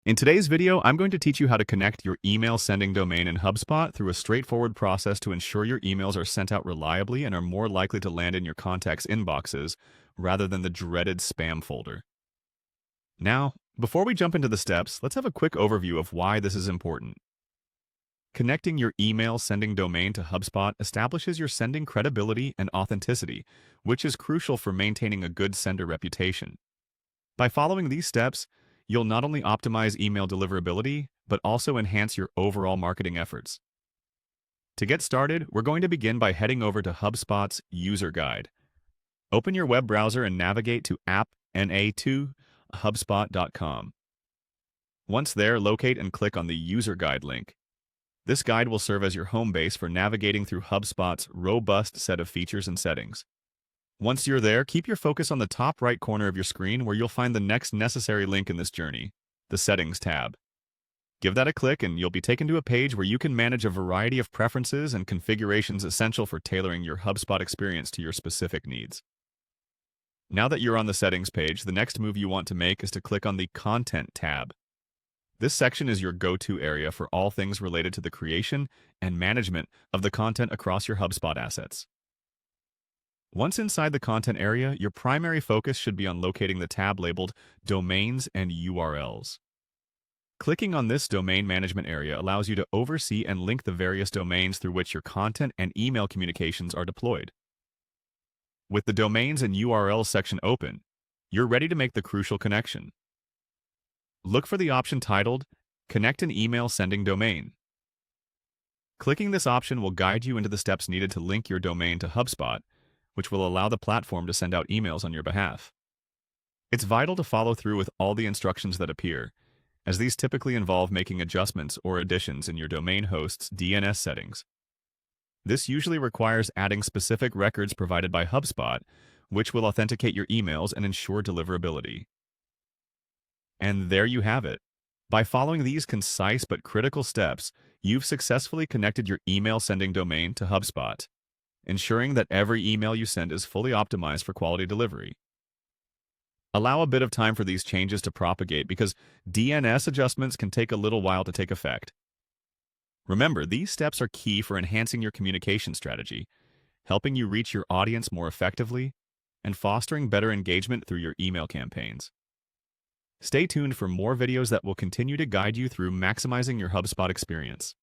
In today's video, I'm going to teach you how to connect your email sending domain in HubSpot through a straightforward process to ensure your emails are sent out reliably and are more likely to land in your contacts' inboxes rather than the dreaded spam folder. Now, before we jump into the steps, let's have a quick overview of why this is important. Connecting your email sending domain to HubSpot establishes your sending credibility and authenticity, which is crucial for maintaining a good sender reputation. By following these steps, you'll not only optimize email deliverability, but also enhance your overall marketing efforts. To get started, we're going to begin by heading over to HubSpot's user guide. Open your web browser and navigate to app.na2hubspot.com. Once there, locate and click on the user guide link. This guide will serve as your home base for navigating through HubSpot's robust set of features and settings. Once you're there, keep your focus on the top right corner of your screen where you'll find the next necessary link in this journey, the Settings tab. Give that a click and you'll be taken to a page where you can manage a variety of preferences and configurations essential for tailoring your HubSpot experience to your specific needs. Now that you're on the Settings page, the next move you want to make is to click on the Content tab. This section is your go-to area for all things related to the creation and management of the content across your HubSpot assets. Once inside the content area, your primary focus should be on locating the tab labeled Domains and URLs. Clicking on this domain management area allows you to oversee and link the various domains through which your content and email communications are deployed. With the Domains and URLs section open, you're ready to make the crucial connection. Look for the option titled Connect an Email Sending Domain. Clicking this option will guide you into the steps needed to link your domain to HubSpot, which will allow the platform to send out emails on your behalf. It's vital to follow through with all the instructions that appear, as these typically involve making adjustments or additions in your domain host's DNS settings. This usually requires adding specific records provided by HubSpot, which will authenticate your emails and ensure deliverability. And there you have it. By following these concise but critical steps, you've successfully connected your email sending domain to HubSpot, ensuring that every email you send is fully optimized for quality delivery. Allow a bit of time for these changes to propagate because DNS adjustments can take a little while to take effect. Remember, these steps are key for enhancing your communication strategy, helping you reach your audience more effectively, and fostering better engagement through your email campaigns. Stay tuned for more videos that will continue to guide you through maximizing your HubSpot experience.